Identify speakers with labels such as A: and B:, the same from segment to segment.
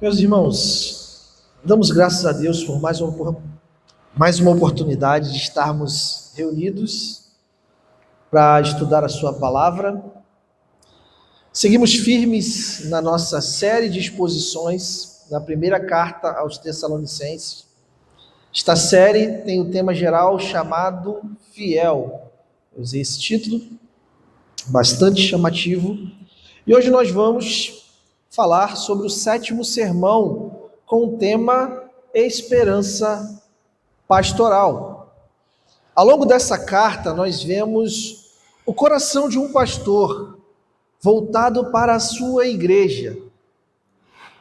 A: Meus irmãos, damos graças a Deus por mais uma oportunidade de estarmos reunidos para estudar a Sua palavra. Seguimos firmes na nossa série de exposições na primeira carta aos Tessalonicenses. Esta série tem o tema geral chamado Fiel. Eu usei esse título, bastante chamativo. E hoje nós vamos falar sobre o sétimo sermão com o tema Esperança Pastoral. Ao longo dessa carta, nós vemos o coração de um pastor voltado para a sua igreja.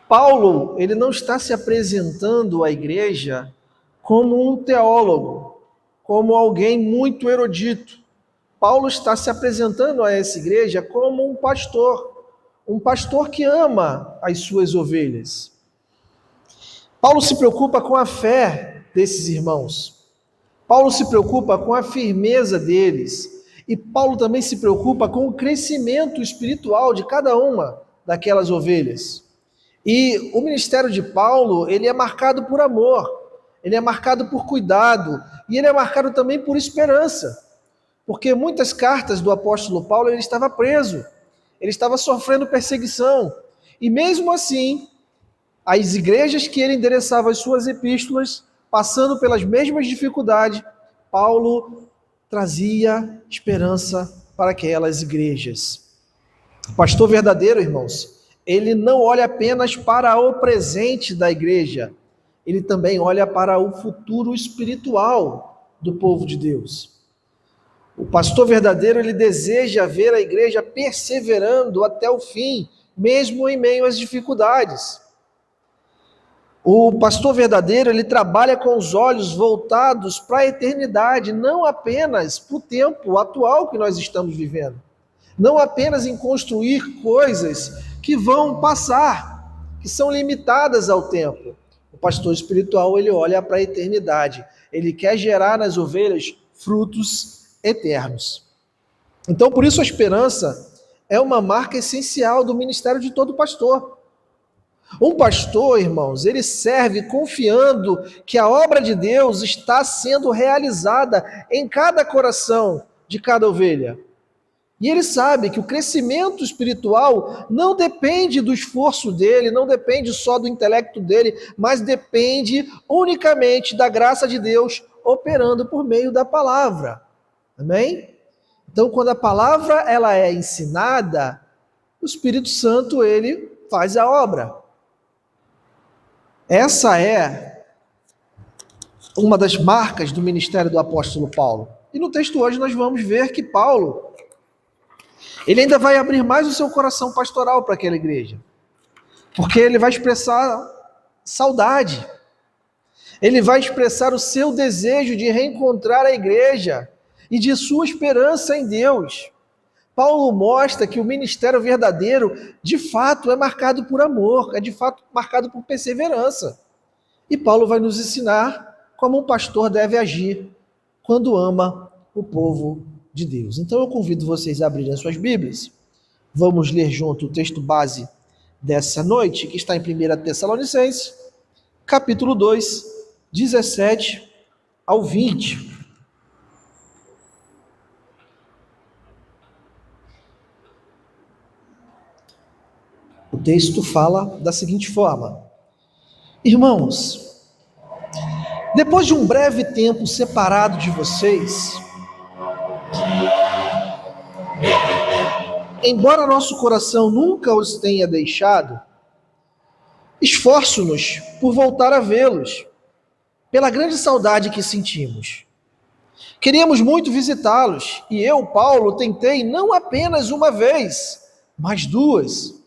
A: Paulo, ele não está se apresentando à igreja como um teólogo, como alguém muito erudito. Paulo está se apresentando a essa igreja como um pastor que ama as suas ovelhas. Paulo se preocupa com a fé desses irmãos. Paulo se preocupa com a firmeza deles. E Paulo também se preocupa com o crescimento espiritual de cada uma daquelas ovelhas. E o ministério de Paulo, ele é marcado por amor, ele é marcado por cuidado, e ele é marcado também por esperança. Porque muitas cartas do apóstolo Paulo, ele estava preso, ele estava sofrendo perseguição. E mesmo assim, as igrejas que ele endereçava as suas epístolas, passando pelas mesmas dificuldades, Paulo trazia esperança para aquelas igrejas. O pastor verdadeiro, irmãos, ele não olha apenas para o presente da igreja, ele também olha para o futuro espiritual do povo de Deus. O pastor verdadeiro, ele deseja ver a igreja perseverando até o fim, mesmo em meio às dificuldades. O pastor verdadeiro, ele trabalha com os olhos voltados para a eternidade, não apenas para o tempo atual que nós estamos vivendo. Não apenas em construir coisas que vão passar, que são limitadas ao tempo. O pastor espiritual, ele olha para a eternidade. Ele quer gerar nas ovelhas frutos eternos. Então, por isso a esperança é uma marca essencial do ministério de todo pastor. Um pastor, irmãos, ele serve confiando que a obra de Deus está sendo realizada em cada coração de cada ovelha. E ele sabe que o crescimento espiritual não depende do esforço dele, não depende só do intelecto dele, mas depende unicamente da graça de Deus operando por meio da palavra. Amém? Então, quando a palavra ela é ensinada, o Espírito Santo ele faz a obra. Essa é uma das marcas do ministério do apóstolo Paulo. E no texto hoje nós vamos ver que Paulo, ele ainda vai abrir mais o seu coração pastoral para aquela igreja. Porque ele vai expressar saudade. Ele vai expressar o seu desejo de reencontrar a igreja e de sua esperança em Deus. Paulo mostra que o ministério verdadeiro, de fato, é marcado por amor, é de fato marcado por perseverança. E Paulo vai nos ensinar como um pastor deve agir quando ama o povo de Deus. Então eu convido vocês a abrirem as suas Bíblias. Vamos ler junto o texto base dessa noite, que está em 1 Tessalonicenses, capítulo 2, 17 ao 20. O texto fala da seguinte forma: Irmãos, depois de um breve tempo separado de vocês, embora nosso coração nunca os tenha deixado, esforço-nos por voltar a vê-los, pela grande saudade que sentimos. Queríamos muito visitá-los, e eu, Paulo, tentei não apenas uma vez, mas duas.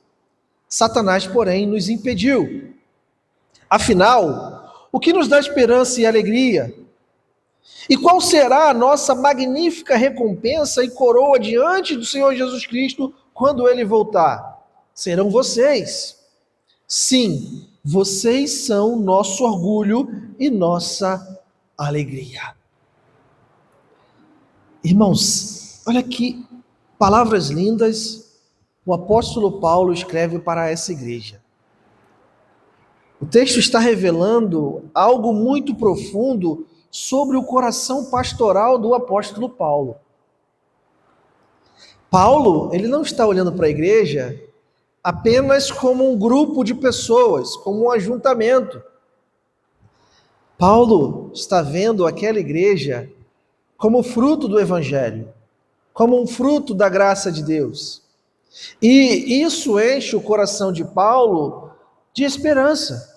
A: Satanás, porém, nos impediu. Afinal, o que nos dá esperança e alegria? E qual será a nossa magnífica recompensa e coroa diante do Senhor Jesus Cristo quando Ele voltar? Serão vocês. Sim, vocês são nosso orgulho e nossa alegria. Irmãos, olha que palavras lindas o apóstolo Paulo escreve para essa igreja. O texto está revelando algo muito profundo sobre o coração pastoral do apóstolo Paulo. Paulo, ele não está olhando para a igreja apenas como um grupo de pessoas, como um ajuntamento. Paulo está vendo aquela igreja como fruto do evangelho, como um fruto da graça de Deus. E isso enche o coração de Paulo de esperança.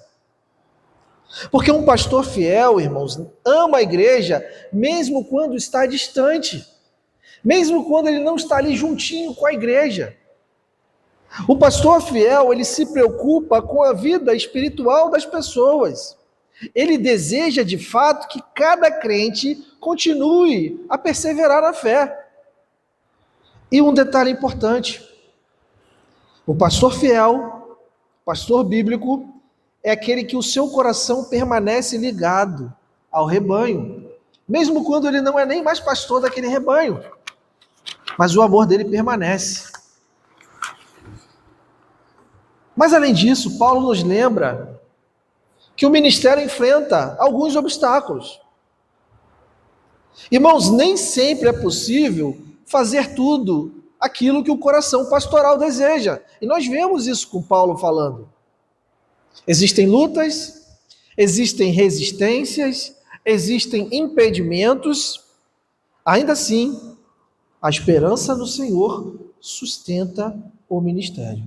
A: Porque um pastor fiel, irmãos, ama a igreja mesmo quando está distante, mesmo quando ele não está ali juntinho com a igreja. O pastor fiel, ele se preocupa com a vida espiritual das pessoas. Ele deseja, de fato, que cada crente continue a perseverar na fé. E um detalhe importante: o pastor fiel, pastor bíblico, é aquele que o seu coração permanece ligado ao rebanho, mesmo quando ele não é nem mais pastor daquele rebanho, mas o amor dele permanece. Mas além disso, Paulo nos lembra que o ministério enfrenta alguns obstáculos. Irmãos, nem sempre é possível fazer tudo aquilo que o coração pastoral deseja. E nós vemos isso com Paulo falando. Existem lutas, existem resistências, existem impedimentos. Ainda assim, a esperança no Senhor sustenta o ministério.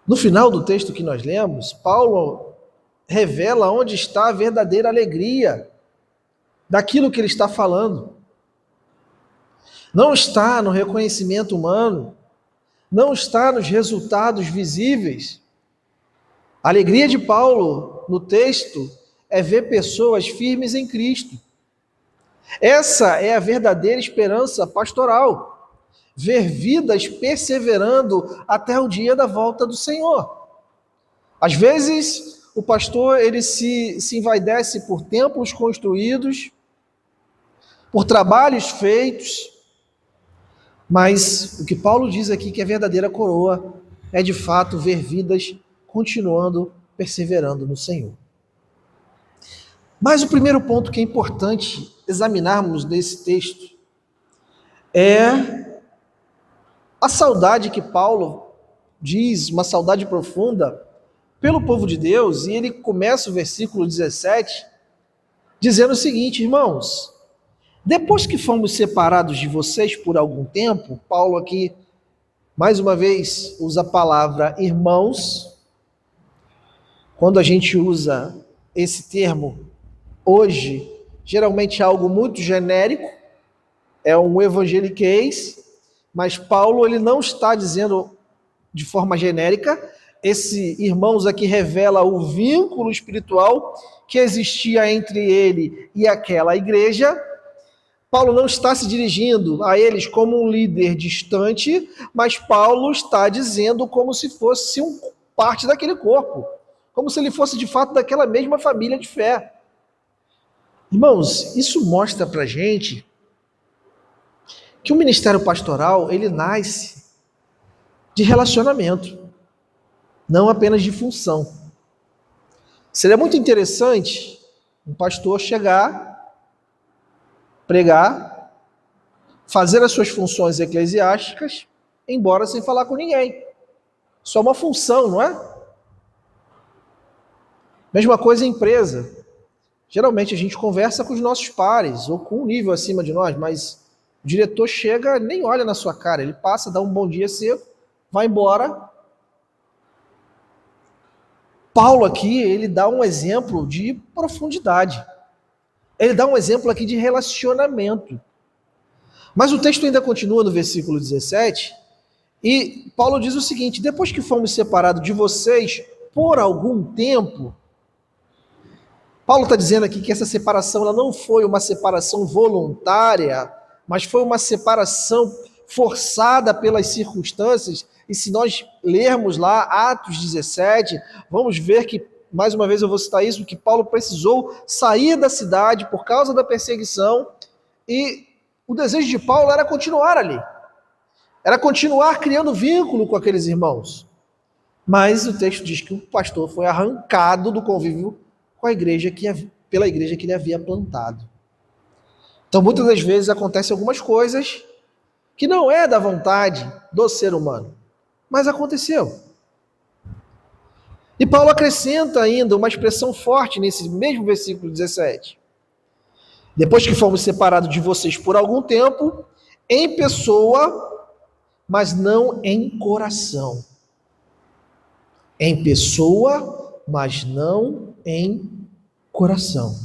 A: No final do texto que nós lemos, Paulo revela onde está a verdadeira alegria daquilo que ele está falando. Não está no reconhecimento humano, não está nos resultados visíveis. A alegria de Paulo no texto é ver pessoas firmes em Cristo. Essa é a verdadeira esperança pastoral. Ver vidas perseverando até o dia da volta do Senhor. Às vezes, o pastor ele se envaidece por templos construídos, por trabalhos feitos, mas o que Paulo diz aqui que é verdadeira coroa é de fato ver vidas continuando, perseverando no Senhor. Mas o primeiro ponto que é importante examinarmos nesse texto é a saudade que Paulo diz, uma saudade profunda pelo povo de Deus, e ele começa o versículo 17 dizendo o seguinte: irmãos, depois que fomos separados de vocês por algum tempo, Paulo aqui mais uma vez usa a palavra irmãos. Quando a gente usa esse termo hoje, geralmente é algo muito genérico, é um evangeliquez, mas Paulo ele não está dizendo de forma genérica. Esse irmãos aqui revela o vínculo espiritual que existia entre ele e aquela igreja. Paulo não está se dirigindo a eles como um líder distante, mas Paulo está dizendo como se fosse parte daquele corpo, como se ele fosse de fato daquela mesma família de fé. Irmãos, isso mostra para a gente que o ministério pastoral, ele nasce de relacionamento, não apenas de função. Seria muito interessante um pastor chegar, pregar, fazer as suas funções eclesiásticas, ir embora sem falar com ninguém. Só uma função, não é? Mesma coisa em empresa. Geralmente a gente conversa com os nossos pares, ou com um nível acima de nós, mas o diretor chega, nem olha na sua cara, ele passa, dá um bom dia cedo, vai embora. Paulo aqui, ele dá um exemplo de profundidade. Ele dá um exemplo aqui de relacionamento. Mas o texto ainda continua no versículo 17, e Paulo diz o seguinte: depois que fomos separados de vocês por algum tempo. Paulo está dizendo aqui que essa separação ela não foi uma separação voluntária, mas foi uma separação forçada pelas circunstâncias. E se nós lermos lá Atos 17, vamos ver que, mais uma vez eu vou citar isso, que Paulo precisou sair da cidade por causa da perseguição, e o desejo de Paulo era continuar ali, era continuar criando vínculo com aqueles irmãos. Mas o texto diz que o pastor foi arrancado do convívio com a igreja pela igreja que ele havia plantado. Então, muitas das vezes acontecem algumas coisas que não é da vontade do ser humano, mas aconteceu. E Paulo acrescenta ainda uma expressão forte nesse mesmo versículo 17. Depois que fomos separados de vocês por algum tempo, em pessoa, mas não em coração. Em pessoa, mas não em coração.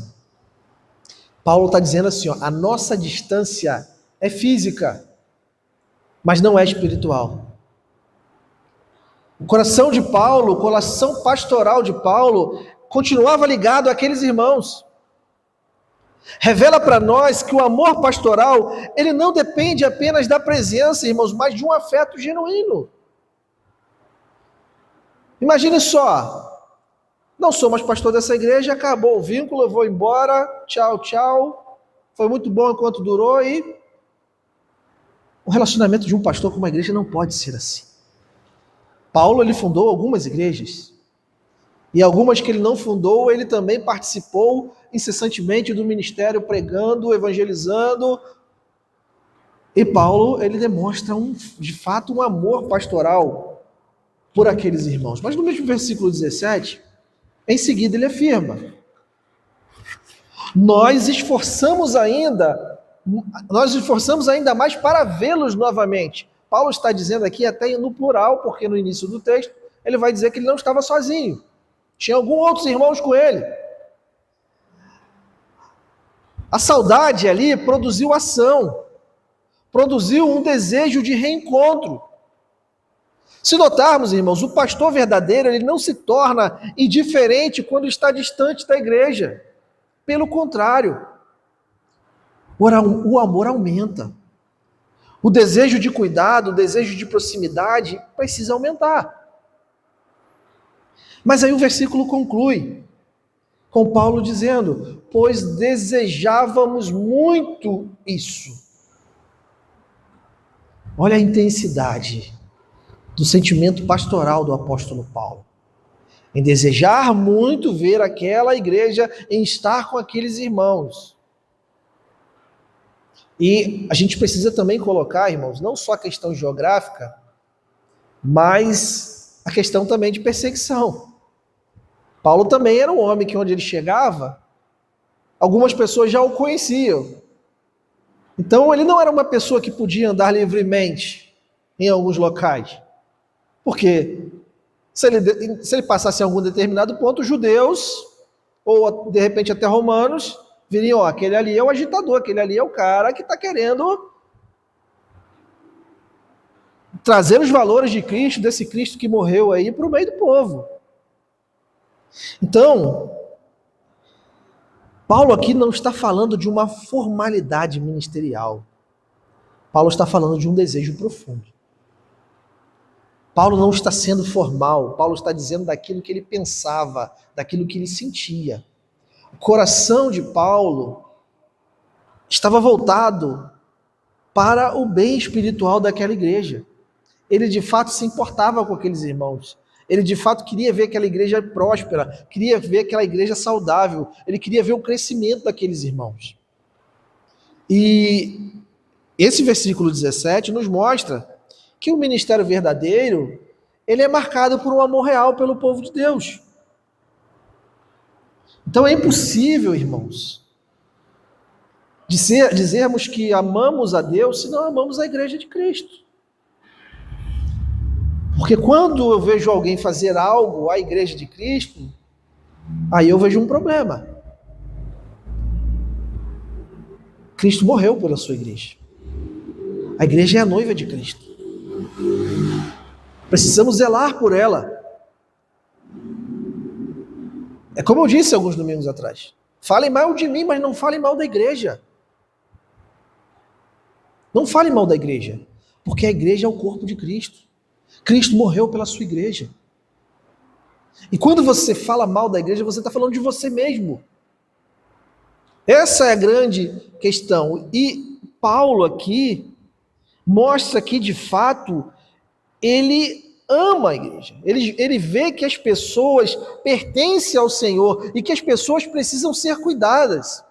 A: Paulo está dizendo assim, ó, a nossa distância é física, mas não é espiritual. O coração de Paulo, o coração pastoral de Paulo, continuava ligado àqueles irmãos. Revela para nós que o amor pastoral, ele não depende apenas da presença, irmãos, mas de um afeto genuíno. Imagine só, não sou mais pastor dessa igreja, acabou o vínculo, eu vou embora, tchau, tchau, foi muito bom enquanto durou e o relacionamento de um pastor com uma igreja não pode ser assim. Paulo, ele fundou algumas igrejas, e algumas que ele não fundou, ele também participou incessantemente do ministério, pregando, evangelizando. E Paulo, ele demonstra, de fato, um amor pastoral por aqueles irmãos. Mas no mesmo versículo 17, em seguida ele afirma: nós esforçamos ainda mais para vê-los novamente. Paulo está dizendo aqui até no plural, porque no início do texto ele vai dizer que ele não estava sozinho. Tinha alguns outros irmãos com ele. A saudade ali produziu ação, produziu um desejo de reencontro. Se notarmos, irmãos, o pastor verdadeiro, ele não se torna indiferente quando está distante da igreja. Pelo contrário, o amor aumenta. O desejo de cuidado, o desejo de proximidade precisa aumentar. Mas aí o versículo conclui com Paulo dizendo: pois desejávamos muito isso. Olha a intensidade do sentimento pastoral do apóstolo Paulo. Em desejar muito ver aquela igreja, em estar com aqueles irmãos. E a gente precisa também colocar, irmãos, não só a questão geográfica, mas a questão também de perseguição. Paulo também era um homem que onde ele chegava, algumas pessoas já o conheciam. Então ele não era uma pessoa que podia andar livremente em alguns locais. Porque se ele passasse em algum determinado ponto, judeus, ou de repente até romanos, viriam, ó, aquele ali é o agitador, aquele ali é o cara que está querendo trazer os valores de Cristo, desse Cristo que morreu aí, para o meio do povo. Então, Paulo aqui não está falando de uma formalidade ministerial. Paulo está falando de um desejo profundo. Paulo não está sendo formal, Paulo está dizendo daquilo que ele pensava, daquilo que ele sentia. O coração de Paulo estava voltado para o bem espiritual daquela igreja. Ele de fato se importava com aqueles irmãos. Ele de fato queria ver aquela igreja próspera, queria ver aquela igreja saudável, ele queria ver o crescimento daqueles irmãos. E esse versículo 17 nos mostra que o ministério verdadeiro, ele é marcado por um amor real pelo povo de Deus. Então é impossível, irmãos, dizermos que amamos a Deus se não amamos a igreja de Cristo. Porque quando eu vejo alguém fazer algo à igreja de Cristo, aí eu vejo um problema. Cristo morreu pela sua igreja. A igreja é a noiva de Cristo. Precisamos zelar por ela. É como eu disse alguns domingos atrás. Falem mal de mim, mas não falem mal da igreja. Não falem mal da igreja, porque a igreja é o corpo de Cristo. Cristo morreu pela sua igreja. E quando você fala mal da igreja, você está falando de você mesmo. Essa é a grande questão. E Paulo aqui mostra que, de fato, ele ama a igreja. Ele vê que as pessoas pertencem ao Senhor e que as pessoas precisam ser cuidadas.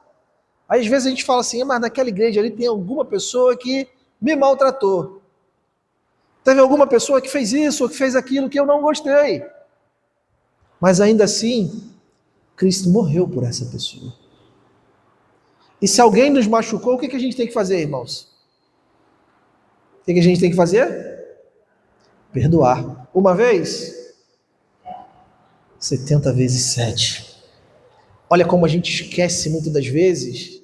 A: Aí, às vezes a gente fala assim, mas naquela igreja ali tem alguma pessoa que me maltratou. Teve alguma pessoa que fez isso ou que fez aquilo que eu não gostei. Mas ainda assim, Cristo morreu por essa pessoa. E se alguém nos machucou, o que a gente tem que fazer, irmãos? O que a gente tem que fazer? Perdoar. Uma vez? 70 vezes 7. Olha como a gente esquece muitas das vezes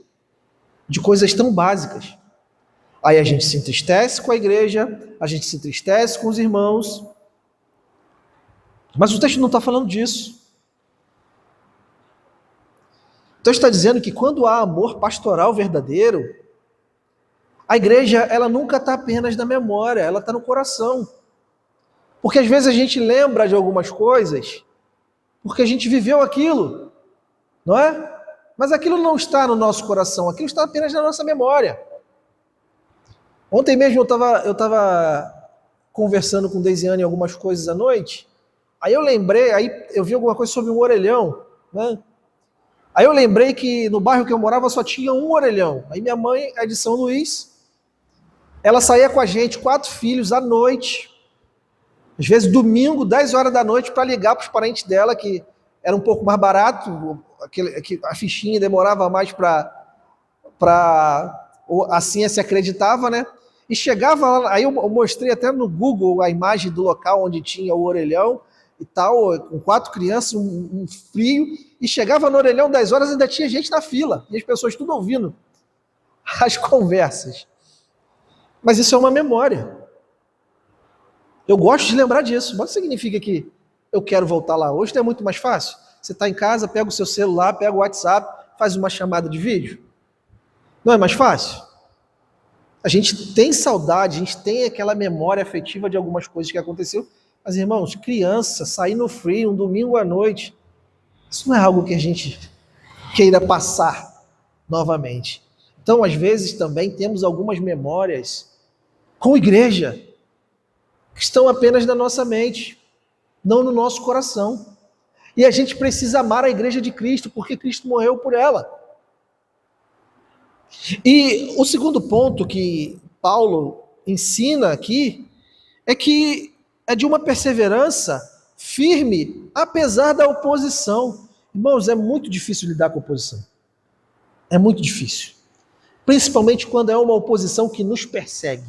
A: de coisas tão básicas. Aí a gente se entristece com a igreja, a gente se entristece com os irmãos. Mas o texto não está falando disso. O texto está dizendo que quando há amor pastoral verdadeiro, a igreja ela nunca está apenas na memória, ela está no coração. Porque às vezes a gente lembra de algumas coisas porque a gente viveu aquilo, não é? Mas aquilo não está no nosso coração, aquilo está apenas na nossa memória. Ontem mesmo eu estava conversando com Deisiane algumas coisas à noite, aí eu vi alguma coisa sobre um orelhão, né? Aí eu lembrei que no bairro que eu morava só tinha um orelhão. Aí minha mãe, a de São Luís, ela saía com a gente, 4 filhos, à noite, às vezes domingo, 10 horas da noite, para ligar para os parentes dela, que era um pouco mais barato, a fichinha demorava mais assim se acreditava, né? E chegava lá, aí eu mostrei até no Google a imagem do local onde tinha o orelhão e tal, com 4 crianças, um frio, e chegava no orelhão 10 horas e ainda tinha gente na fila, e as pessoas tudo ouvindo as conversas. Mas isso é uma memória. Eu gosto de lembrar disso, mas significa que eu quero voltar lá. Hoje é muito mais fácil. Você está em casa, pega o seu celular, pega o WhatsApp, faz uma chamada de vídeo. Não é mais fácil? A gente tem saudade, a gente tem aquela memória afetiva de algumas coisas que aconteceu. Mas, irmãos, criança, sair no frio, um domingo à noite, isso não é algo que a gente queira passar novamente. Então, às vezes, também temos algumas memórias com igreja que estão apenas na nossa mente, não no nosso coração. E a gente precisa amar a igreja de Cristo, porque Cristo morreu por ela. E o segundo ponto que Paulo ensina aqui é que é de uma perseverança firme, apesar da oposição. Irmãos, é muito difícil lidar com oposição. É muito difícil. Principalmente quando é uma oposição que nos persegue.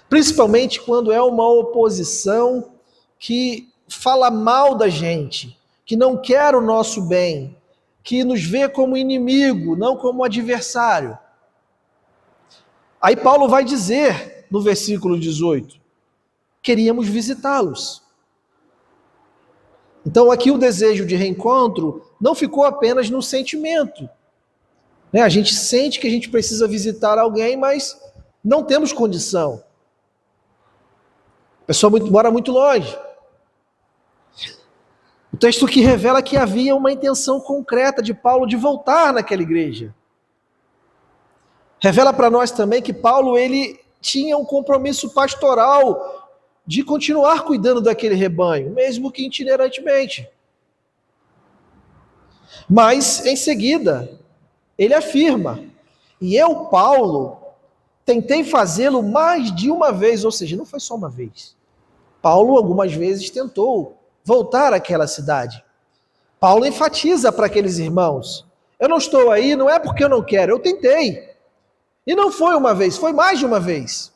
A: Principalmente quando é uma oposição que fala mal da gente, que não quer o nosso bem, que nos vê como inimigo, não como adversário. Aí Paulo vai dizer no versículo 18: queríamos visitá-los. Então aqui o desejo de reencontro não ficou apenas no sentimento. A gente sente que a gente precisa visitar alguém, mas não temos condição. A pessoa mora muito longe. O texto que revela que havia uma intenção concreta de Paulo de voltar naquela igreja. Revela para nós também que Paulo ele tinha um compromisso pastoral de continuar cuidando daquele rebanho, mesmo que itinerantemente. Mas, em seguida, ele afirma: e eu, Paulo, tentei fazê-lo mais de uma vez, ou seja, não foi só uma vez. Paulo algumas vezes tentou voltar àquela cidade. Paulo enfatiza para aqueles irmãos: eu não estou aí, não é porque eu não quero, eu tentei. E não foi uma vez, foi mais de uma vez.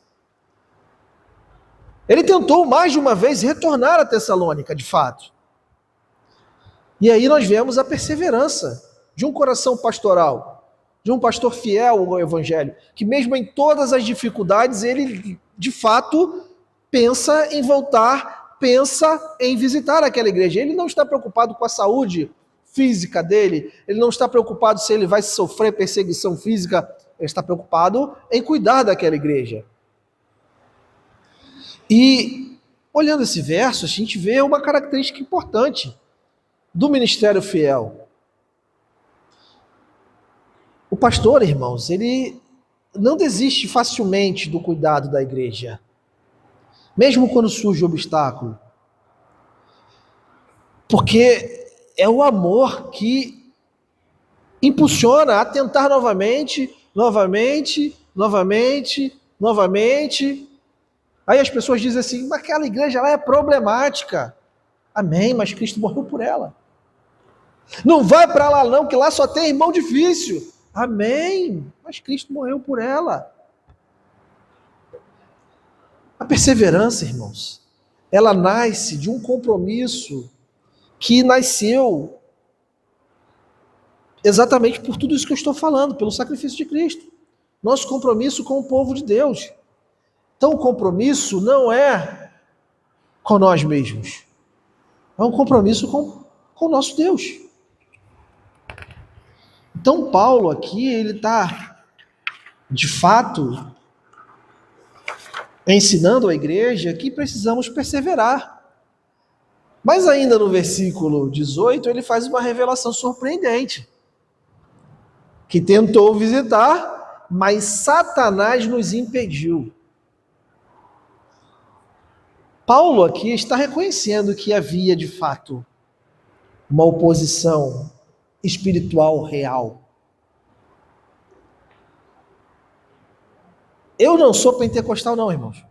A: Ele tentou mais de uma vez retornar a Tessalônica, de fato. E aí nós vemos a perseverança de um coração pastoral, de um pastor fiel ao evangelho, que mesmo em todas as dificuldades, ele de fato pensa em voltar, pensa em visitar aquela igreja. Ele não está preocupado com a saúde física dele, ele não está preocupado se ele vai sofrer perseguição física, ele está preocupado em cuidar daquela igreja. E olhando esse verso, a gente vê uma característica importante do ministério fiel. O pastor, irmãos, ele não desiste facilmente do cuidado da igreja. mesmo quando surge obstáculo, porque é o amor que impulsiona a tentar novamente, novamente, novamente, novamente. Aí as pessoas dizem assim, mas aquela igreja lá é problemática. Amém, mas Cristo morreu por ela. Não vai para lá não, que lá só tem irmão difícil. Amém, mas Cristo morreu por ela. A perseverança, irmãos, ela nasce de um compromisso que nasceu exatamente por tudo isso que eu estou falando, pelo sacrifício de Cristo. Nosso compromisso com o povo de Deus. Então, o compromisso não é com nós mesmos, é um compromisso com o nosso Deus. Então, Paulo aqui, ele está, de fato, ensinando à igreja que precisamos perseverar. Mas ainda no versículo 18, ele faz uma revelação surpreendente. Que tentou visitar, mas Satanás nos impediu. Paulo aqui está reconhecendo que havia, de fato, uma oposição espiritual real. Eu não sou pentecostal não, irmãos,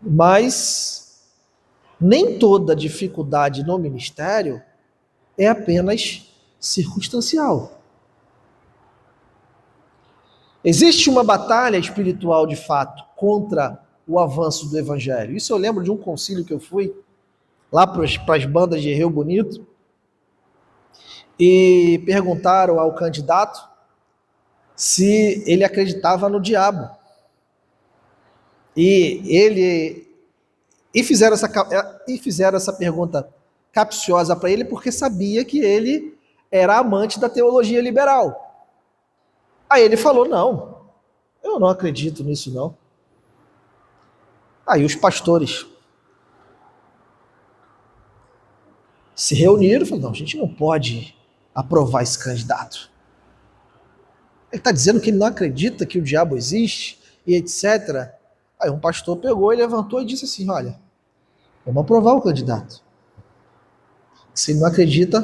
A: mas nem toda dificuldade no ministério é apenas circunstancial. Existe uma batalha espiritual, de fato, contra o avanço do evangelho. Isso eu lembro de um concílio que eu fui, lá para as bandas de Rio Bonito, e perguntaram ao candidato se ele acreditava no diabo. E fizeram essa pergunta capciosa para ele, porque sabia que ele era amante da teologia liberal. Aí ele falou, não, eu não acredito nisso não. Aí os pastores se reuniram e falaram, não, a gente não pode aprovar esse candidato. Ele está dizendo que ele não acredita que o diabo existe e etc. Aí um pastor pegou e levantou e disse assim, olha, vamos aprovar o candidato. Se ele não acredita,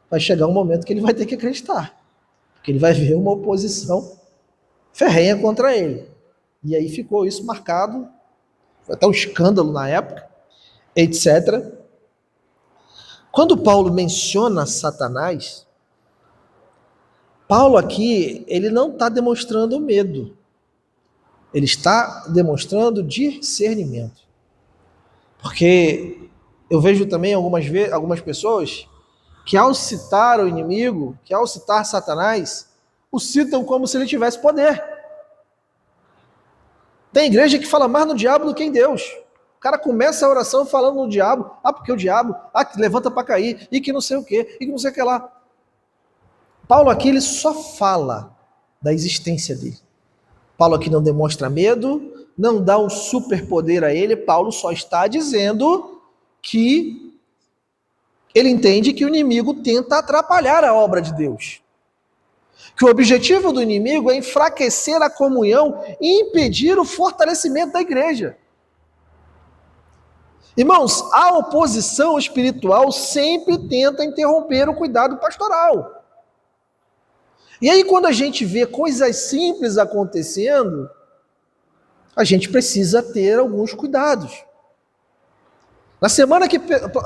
A: vai chegar um momento que ele vai ter que acreditar. Porque ele vai ver uma oposição ferrenha contra ele. E aí ficou isso marcado, foi até um escândalo na época, etc. Quando Paulo menciona Satanás, Paulo aqui, ele não está demonstrando medo. Ele está demonstrando discernimento. Porque eu vejo também algumas pessoas que ao citar o inimigo, que ao citar Satanás, o citam como se ele tivesse poder. Tem igreja que fala mais no diabo do que em Deus. O cara começa a oração falando no diabo, porque o diabo, que levanta para cair, e que não sei o quê, e que não sei o que lá. Paulo aqui, ele só fala da existência dele. Paulo aqui não demonstra medo, não dá um superpoder a ele, Paulo só está dizendo que ele entende que o inimigo tenta atrapalhar a obra de Deus. Que o objetivo do inimigo é enfraquecer a comunhão e impedir o fortalecimento da igreja. Irmãos, a oposição espiritual sempre tenta interromper o cuidado pastoral. E aí, quando a gente vê coisas simples acontecendo, a gente precisa ter alguns cuidados. Na semana que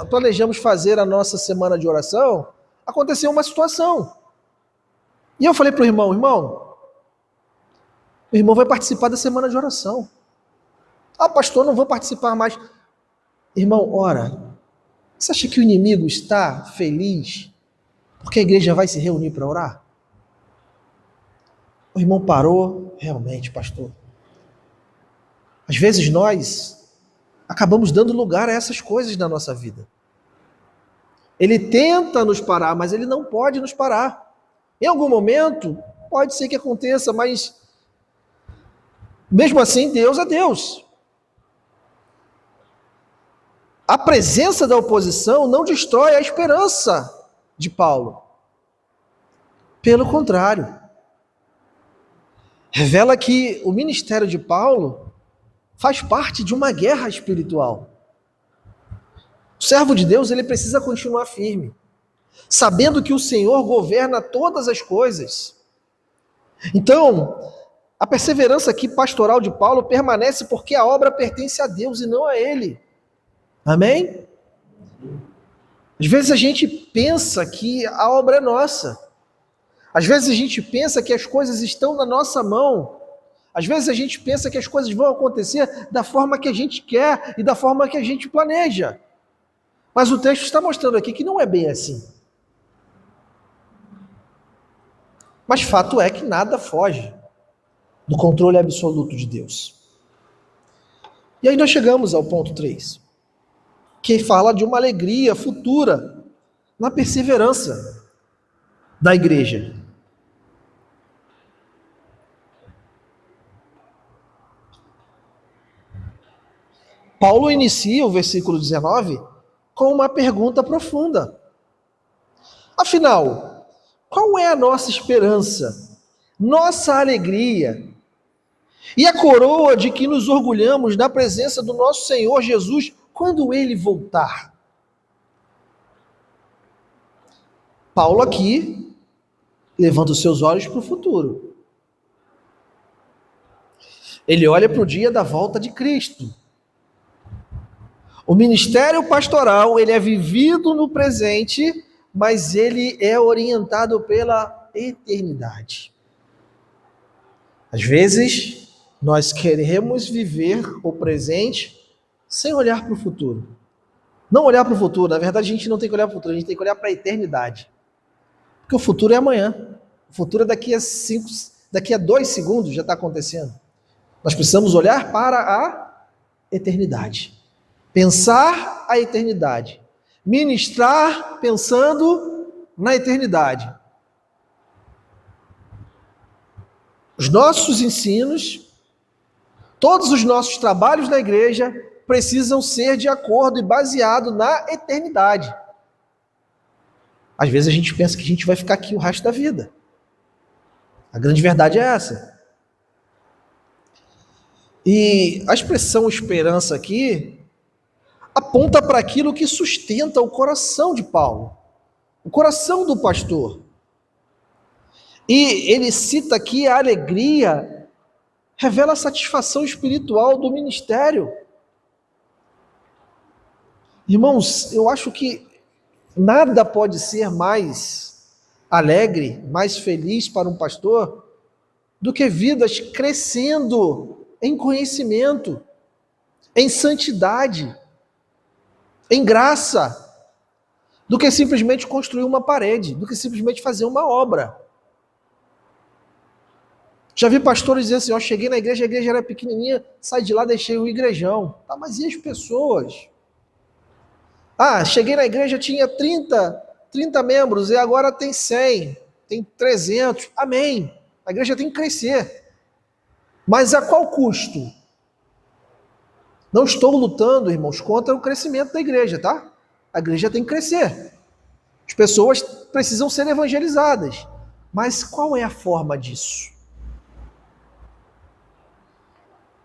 A: planejamos fazer a nossa semana de oração, aconteceu uma situação. E eu falei para o irmão, o irmão vai participar da semana de oração. Pastor, não vou participar mais. Irmão, ora, você acha que o inimigo está feliz porque a igreja vai se reunir para orar? O irmão parou, realmente, pastor. Às vezes nós acabamos dando lugar a essas coisas na nossa vida. Ele tenta nos parar, mas ele não pode nos parar. Em algum momento, pode ser que aconteça, mas mesmo assim, Deus é Deus. A presença da oposição não destrói a esperança de Paulo. Pelo contrário, revela que o ministério de Paulo faz parte de uma guerra espiritual. O servo de Deus, ele precisa continuar firme, sabendo que o Senhor governa todas as coisas. Então, a perseverança aqui pastoral de Paulo permanece porque a obra pertence a Deus e não a ele. Amém? Às vezes a gente pensa que a obra é nossa. Às vezes a gente pensa que as coisas estão na nossa mão. Às vezes a gente pensa que as coisas vão acontecer da forma que a gente quer e da forma que a gente planeja. Mas o texto está mostrando aqui que não é bem assim. Mas fato é que nada foge do controle absoluto de Deus. E aí nós chegamos ao ponto 3, que fala de uma alegria futura na perseverança da igreja. Paulo inicia o versículo 19 com uma pergunta profunda. Afinal, qual é a nossa esperança, nossa alegria e a coroa de que nos orgulhamos na presença do nosso Senhor Jesus quando Ele voltar? Paulo aqui levanta os seus olhos para o futuro. Ele olha para o dia da volta de Cristo. O ministério pastoral, ele é vivido no presente, mas ele é orientado pela eternidade. Às vezes, nós queremos viver o presente sem olhar para o futuro. Não olhar para o futuro, na verdade a gente não tem que olhar para o futuro, a gente tem que olhar para a eternidade. Porque o futuro é amanhã. O futuro é daqui a 2 segundos já está acontecendo. Nós precisamos olhar para a eternidade. Pensar a eternidade. Ministrar pensando na eternidade. Os nossos ensinos, todos os nossos trabalhos na igreja precisam ser de acordo e baseado na eternidade. Às vezes a gente pensa que a gente vai ficar aqui o resto da vida. A grande verdade é essa. E a expressão esperança aqui aponta para aquilo que sustenta o coração de Paulo, o coração do pastor. E ele cita aqui a alegria, revela a satisfação espiritual do ministério. Irmãos, eu acho que nada pode ser mais alegre, mais feliz para um pastor do que vidas crescendo em conhecimento, em santidade, em graça, do que simplesmente construir uma parede, do que simplesmente fazer uma obra. Já vi pastores dizer assim, cheguei na igreja, a igreja era pequenininha, saí de lá, deixei o igrejão. Tá, mas e as pessoas? Cheguei na igreja, tinha 30 membros, e agora tem 100, tem 300. Amém. A igreja tem que crescer. Mas a qual custo? Não estou lutando, irmãos, contra o crescimento da igreja, tá? A igreja tem que crescer. As pessoas precisam ser evangelizadas. Mas qual é a forma disso?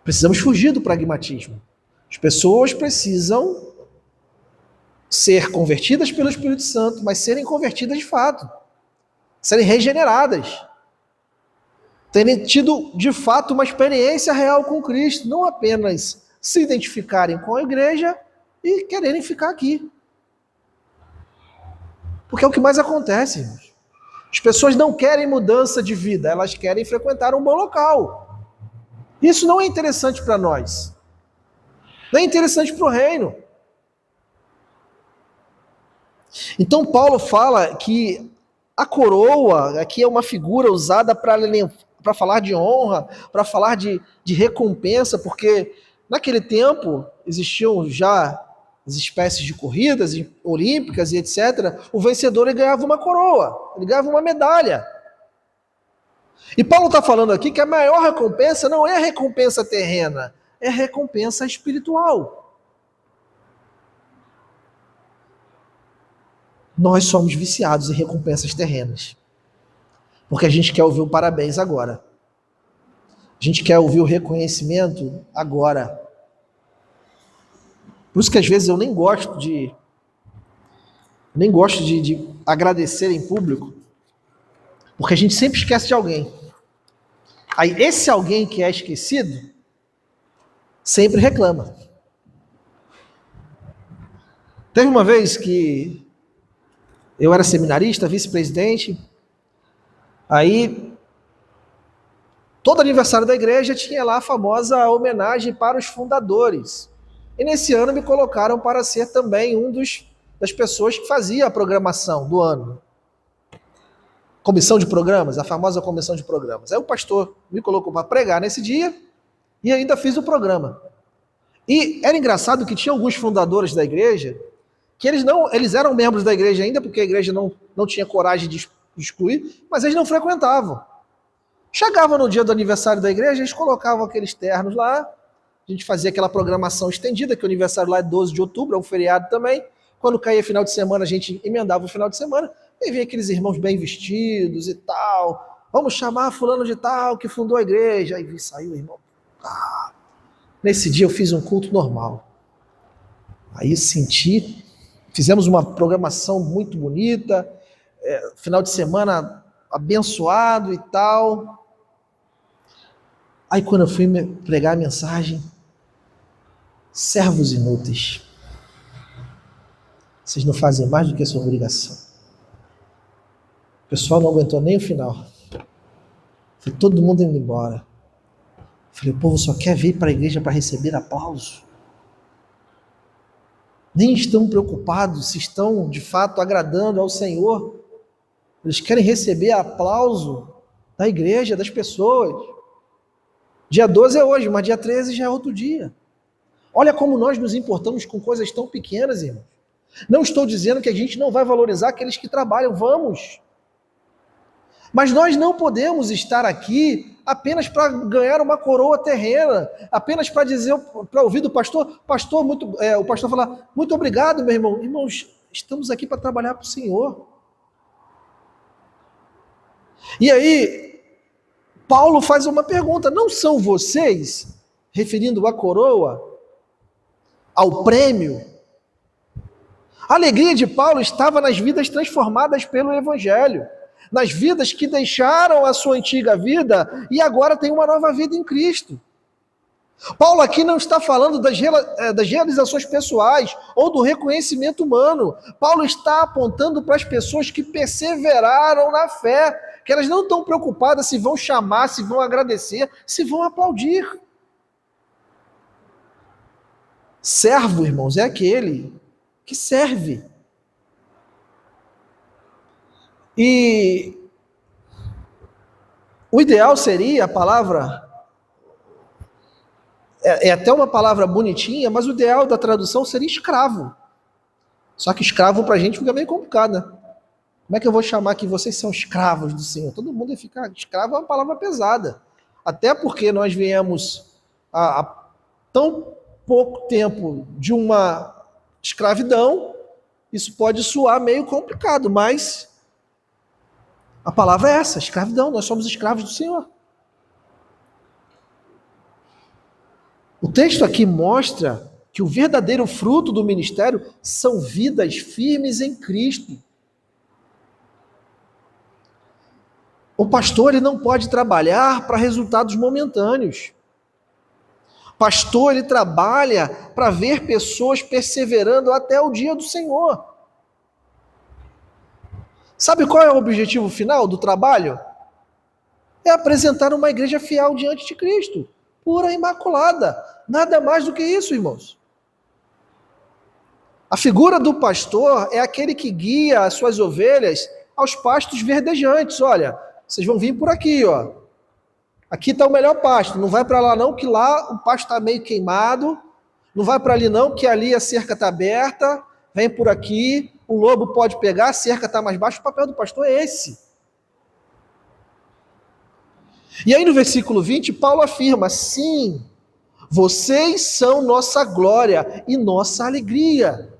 A: Precisamos fugir do pragmatismo. As pessoas precisam ser convertidas pelo Espírito Santo, mas serem convertidas de fato. Serem regeneradas. Terem tido, de fato, uma experiência real com Cristo. Não apenas se identificarem com a igreja e quererem ficar aqui. Porque é o que mais acontece, irmãos. As pessoas não querem mudança de vida, elas querem frequentar um bom local. Isso não é interessante para nós. Não é interessante para o reino. Então Paulo fala que a coroa aqui é uma figura usada para falar de honra, para falar de recompensa, porque naquele tempo existiam já as espécies de corridas olímpicas e etc. O vencedor ele ganhava uma coroa, ele ganhava uma medalha. E Paulo está falando aqui que a maior recompensa não é a recompensa terrena, é a recompensa espiritual. Nós somos viciados em recompensas terrenas. Porque a gente quer ouvir o parabéns agora. A gente quer ouvir o reconhecimento agora. Por isso que às vezes eu nem gosto de agradecer em público, porque a gente sempre esquece de alguém. Aí esse alguém que é esquecido sempre reclama. Teve uma vez que eu era seminarista, vice-presidente, aí todo aniversário da igreja tinha lá a famosa homenagem para os fundadores. E nesse ano me colocaram para ser também das pessoas que fazia a programação do ano. Comissão de programas, a famosa comissão de programas. Aí o pastor me colocou para pregar nesse dia e ainda fiz o programa. E era engraçado que tinha alguns fundadores da igreja que eles eram membros da igreja ainda, porque a igreja não tinha coragem de excluir, mas eles não frequentavam. Chegava no dia do aniversário da igreja, eles colocavam aqueles ternos lá, a gente fazia aquela programação estendida, que o aniversário lá é 12 de outubro, é um feriado também. Quando caía final de semana, a gente emendava o final de semana, e vinha aqueles irmãos bem vestidos e tal. Vamos chamar fulano de tal, que fundou a igreja. Aí saiu o irmão. Nesse dia eu fiz um culto normal. Aí fizemos uma programação muito bonita, final de semana abençoado e tal. Aí quando eu fui pregar a mensagem, servos inúteis, vocês não fazem mais do que a sua obrigação. O pessoal não aguentou nem o final. Foi todo mundo indo embora. Falei, o povo só quer vir para a igreja para receber aplauso. Nem estão preocupados se estão, de fato, agradando ao Senhor. Eles querem receber aplauso da igreja, das pessoas. Dia 12 é hoje, mas dia 13 já é outro dia. Olha como nós nos importamos com coisas tão pequenas, irmãos. Não estou dizendo que a gente não vai valorizar aqueles que trabalham, vamos. Mas nós não podemos estar aqui apenas para ganhar uma coroa terrena, apenas para dizer, para ouvir do pastor, o pastor falar, muito obrigado, meu irmão. Irmãos, estamos aqui para trabalhar para o Senhor. E aí, Paulo faz uma pergunta, não são vocês, referindo a coroa, ao prêmio? A alegria de Paulo estava nas vidas transformadas pelo Evangelho, nas vidas que deixaram a sua antiga vida e agora têm uma nova vida em Cristo. Paulo aqui não está falando das realizações pessoais ou do reconhecimento humano. Paulo está apontando para as pessoas que perseveraram na fé, que elas não estão preocupadas se vão chamar, se vão agradecer, se vão aplaudir. Servo, irmãos, é aquele que serve. E o ideal seria, a palavra, é até uma palavra bonitinha, mas o ideal da tradução seria escravo. Só que escravo para a gente fica meio complicado, né? Como é que eu vou chamar que vocês são escravos do Senhor? Todo mundo ia ficar, escravo é uma palavra pesada. Até porque nós viemos há tão pouco tempo de uma escravidão, isso pode soar meio complicado, mas a palavra é essa, escravidão, nós somos escravos do Senhor. O texto aqui mostra que o verdadeiro fruto do ministério são vidas firmes em Cristo. O pastor ele não pode trabalhar para resultados momentâneos. O pastor ele trabalha para ver pessoas perseverando até o dia do Senhor. Sabe qual é o objetivo final do trabalho? É apresentar uma igreja fiel diante de Cristo, pura e imaculada. Nada mais do que isso, irmãos. A figura do pastor é aquele que guia as suas ovelhas aos pastos verdejantes. Olha, vocês vão vir por aqui, ó. Aqui está o melhor pasto. Não vai para lá não, que lá o pasto está meio queimado. Não vai para ali não, que ali a cerca está aberta. Vem por aqui. O lobo pode pegar, a cerca está mais baixa. O papel do pastor é esse. E aí no versículo 20, Paulo afirma, sim, vocês são nossa glória e nossa alegria.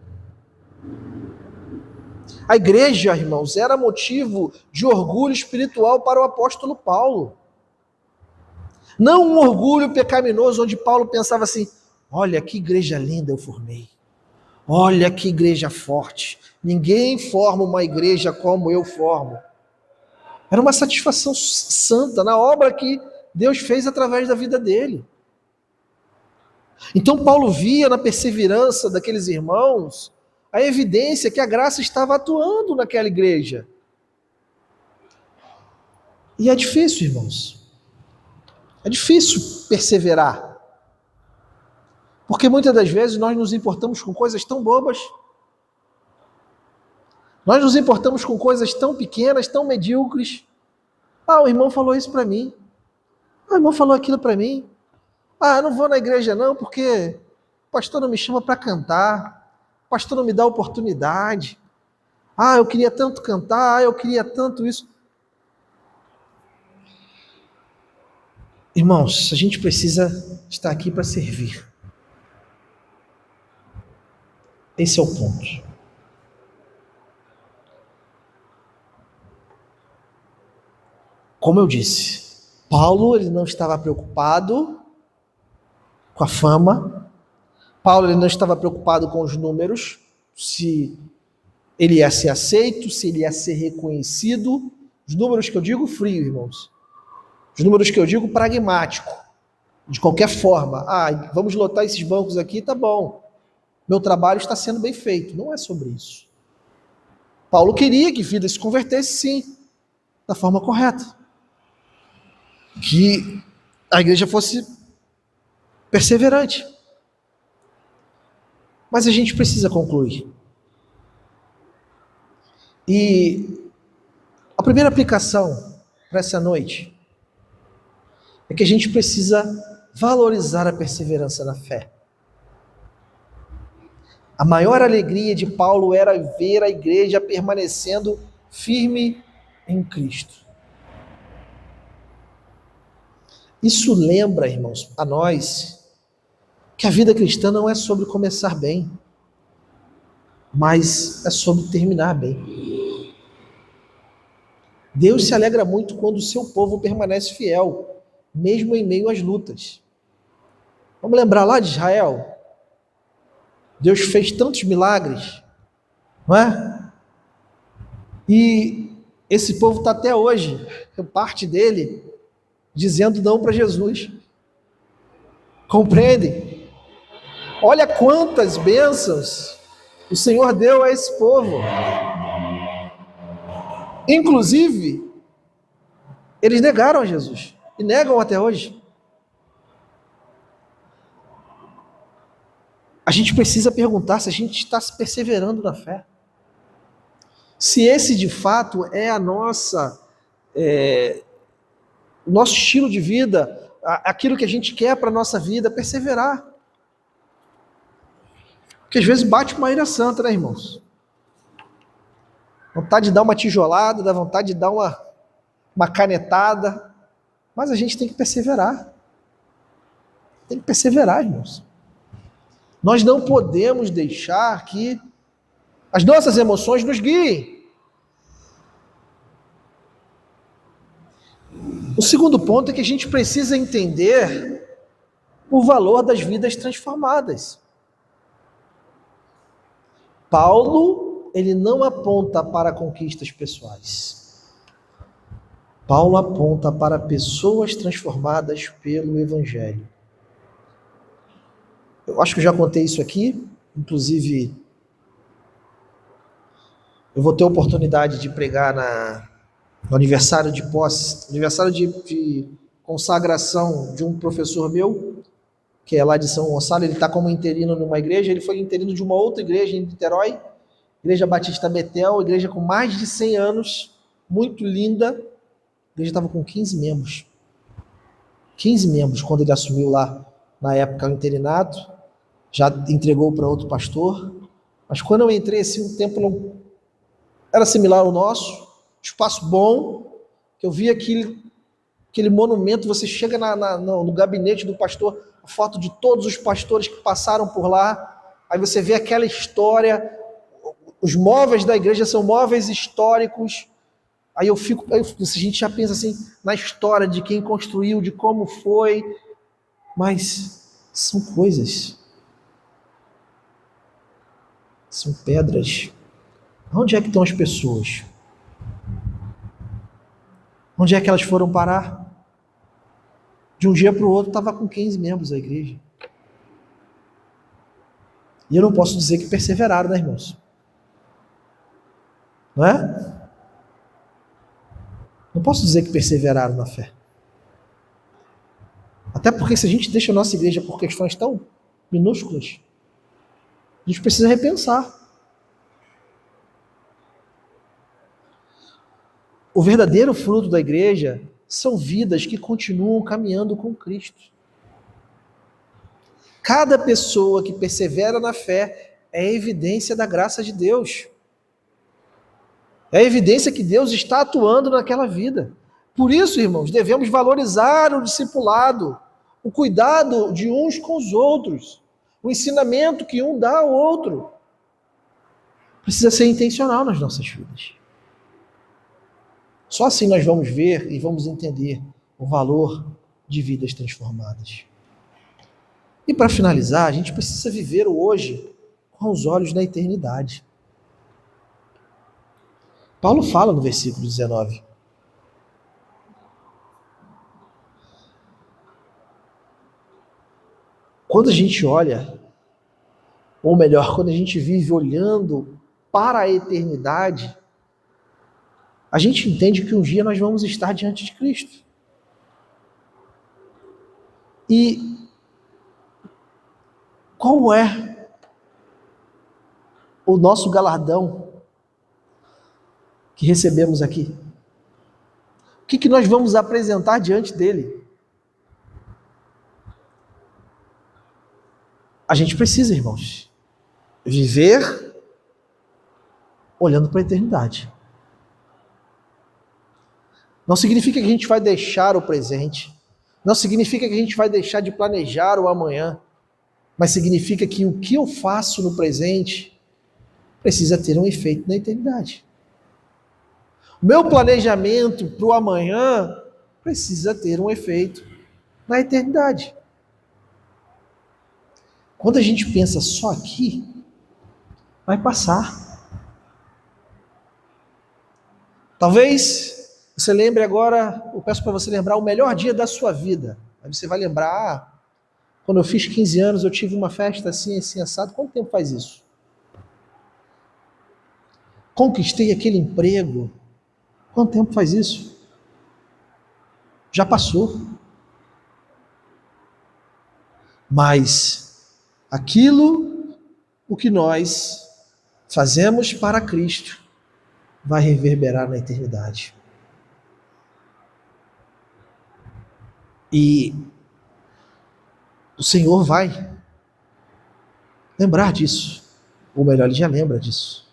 A: A igreja, irmãos, era motivo de orgulho espiritual para o apóstolo Paulo. Não um orgulho pecaminoso onde Paulo pensava assim, olha que igreja linda eu formei. Olha que igreja forte. Ninguém forma uma igreja como eu formo. Era uma satisfação santa na obra que Deus fez através da vida dele. Então Paulo via na perseverança daqueles irmãos a evidência que a graça estava atuando naquela igreja. E é difícil, irmãos. É difícil perseverar. Porque muitas das vezes nós nos importamos com coisas tão bobas. Nós nos importamos com coisas tão pequenas, tão medíocres. Ah, o irmão falou isso para mim. Ah, o irmão falou aquilo para mim. Ah, eu não vou na igreja não, porque o pastor não me chama para cantar. O pastor não me dá oportunidade. Ah, eu queria tanto cantar, eu queria tanto isso. Irmãos, a gente precisa estar aqui para servir. Esse é o ponto. Como eu disse, Paulo ele não estava preocupado com a fama. Paulo ele não estava preocupado com os números, se ele ia ser aceito, se ele ia ser reconhecido. Os números que eu digo frio, irmãos. Os números que eu digo pragmático. De qualquer forma. Ah, vamos lotar esses bancos aqui, tá bom. Meu trabalho está sendo bem feito. Não é sobre isso. Paulo queria que vidas se convertesse, sim, da forma correta. Que a igreja fosse perseverante. Mas a gente precisa concluir. E a primeira aplicação para essa noite é que a gente precisa valorizar a perseverança na fé. A maior alegria de Paulo era ver a igreja permanecendo firme em Cristo. Isso lembra, irmãos, a nós que a vida cristã não é sobre começar bem, mas é sobre terminar bem. Deus se alegra muito quando o seu povo permanece fiel, mesmo em meio às lutas. Vamos lembrar lá de Israel? Deus fez tantos milagres, não é? E esse povo está até hoje, parte dele, dizendo não para Jesus. Compreendem? Olha quantas bênçãos o Senhor deu a esse povo. Inclusive, eles negaram a Jesus. E negam até hoje. A gente precisa perguntar se a gente está perseverando na fé. Se esse de fato é a nossa, o nosso estilo de vida, aquilo que a gente quer para a nossa vida, perseverar. Porque às vezes bate uma ira santa, né, irmãos? Vontade de dar uma tijolada, dá vontade de dar uma canetada, mas a gente tem que perseverar. Tem que perseverar, irmãos. Nós não podemos deixar que as nossas emoções nos guiem. O segundo ponto é que a gente precisa entender o valor das vidas transformadas. Paulo, ele não aponta para conquistas pessoais. Paulo aponta para pessoas transformadas pelo Evangelho. Eu acho que eu já contei isso aqui, inclusive eu vou ter a oportunidade de pregar no aniversário de posse, aniversário de consagração de um professor meu, que é lá de São Gonçalo. Ele está como interino numa igreja, ele foi interino de uma outra igreja em Niterói, Igreja Batista Betel, igreja com mais de 100 anos, muito linda. A igreja estava com 15 membros. 15 membros quando ele assumiu lá, na época, o interinato. Já entregou para outro pastor. Mas quando eu entrei, assim, o templo era similar ao nosso, espaço bom, que eu vi aquele monumento. Você chega no gabinete do pastor, a foto de todos os pastores que passaram por lá, aí você vê aquela história. Os móveis da igreja são móveis históricos. Aí a gente já pensa assim, na história de quem construiu, de como foi, mas são coisas São pedras. Onde é que estão as pessoas? Onde é que elas foram parar? De um dia para o outro estava com 15 membros a igreja. E eu não posso dizer que perseveraram, né, irmãos? Não é? Não posso dizer que perseveraram na fé. Até porque se a gente deixa a nossa igreja por questões tão minúsculas, a gente precisa repensar. O verdadeiro fruto da igreja são vidas que continuam caminhando com Cristo. Cada pessoa que persevera na fé é evidência da graça de Deus. É evidência que Deus está atuando naquela vida. Por isso, irmãos, devemos valorizar o discipulado, o cuidado de uns com os outros, o ensinamento que um dá ao outro. Precisa ser intencional nas nossas vidas. Só assim nós vamos ver e vamos entender o valor de vidas transformadas. E para finalizar, a gente precisa viver o hoje com os olhos da eternidade. Paulo fala no versículo 19. Quando a gente olha, ou melhor, quando a gente vive olhando para a eternidade, a gente entende que um dia nós vamos estar diante de Cristo. E qual é o nosso galardão que recebemos aqui? O que nós vamos apresentar diante dele? A gente precisa, irmãos, viver olhando para a eternidade. Não significa que a gente vai deixar o presente, não significa que a gente vai deixar de planejar o amanhã, mas significa que o que eu faço no presente precisa ter um efeito na eternidade. O meu planejamento para o amanhã precisa ter um efeito na eternidade. Quando a gente pensa só aqui, vai passar. Talvez você lembre agora, eu peço para você lembrar o melhor dia da sua vida. Aí você vai lembrar, quando eu fiz 15 anos, eu tive uma festa assim, assim, assado. Quanto tempo faz isso? Conquistei aquele emprego. Quanto tempo faz isso? Já passou. Mas aquilo, o que nós fazemos para Cristo, vai reverberar na eternidade. E o Senhor vai lembrar disso. Ou melhor, Ele já lembra disso.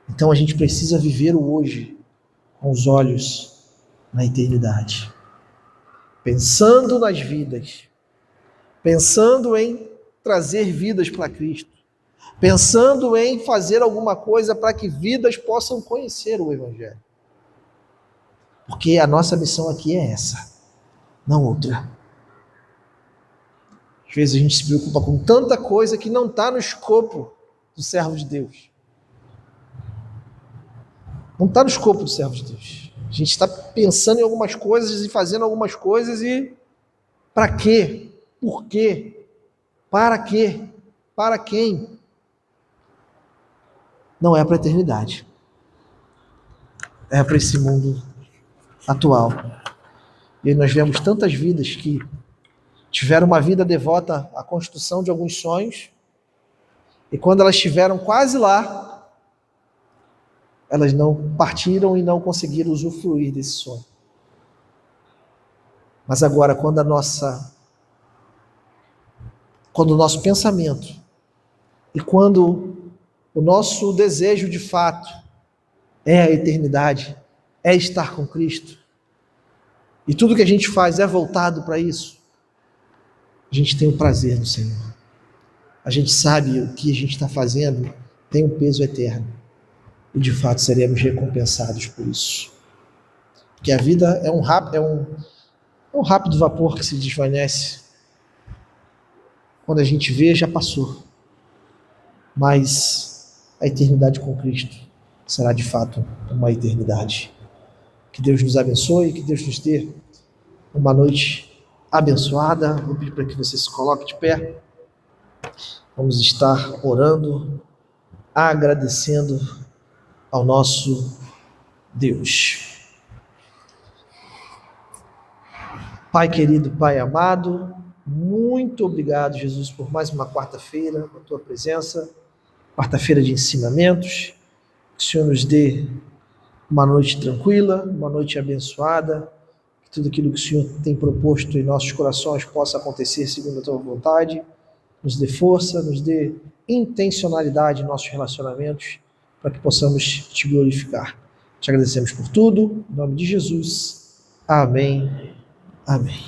A: Então a gente precisa viver o hoje com os olhos na eternidade. Pensando nas vidas. Pensando em trazer vidas para Cristo. Pensando em fazer alguma coisa para que vidas possam conhecer o Evangelho. Porque a nossa missão aqui é essa, não outra. Às vezes a gente se preocupa com tanta coisa que não está no escopo do servo de Deus. Não está no escopo do servo de Deus. A gente está pensando em algumas coisas e fazendo algumas coisas e para quê? Por quê? Para quê? Para quem? Não é para a eternidade. É para esse mundo atual. E nós vemos tantas vidas que tiveram uma vida devota à construção de alguns sonhos, e quando elas estiveram quase lá, elas não partiram e não conseguiram usufruir desse sonho. Mas agora, quando o nosso pensamento e quando o nosso desejo de fato é a eternidade, é estar com Cristo, e tudo que a gente faz é voltado para isso, a gente tem o prazer no Senhor. A gente sabe o que a gente está fazendo tem um peso eterno. E de fato seremos recompensados por isso. Porque a vida é um rápido vapor que se desvanece. Quando a gente vê, já passou. mas a eternidade com Cristo será de fato uma eternidade. Que Deus nos abençoe, que Deus nos dê uma noite abençoada. Vou pedir para que você se coloque de pé. Vamos estar orando, agradecendo ao nosso Deus. Pai querido, Pai amado, muito obrigado, Jesus, por mais uma quarta-feira, na tua presença, quarta-feira de ensinamentos. Que o Senhor nos dê uma noite tranquila, uma noite abençoada, que tudo aquilo que o Senhor tem proposto em nossos corações possa acontecer segundo a tua vontade. Nos dê força, nos dê intencionalidade em nossos relacionamentos, para que possamos te glorificar. Te agradecemos por tudo, em nome de Jesus. Amém. Amém.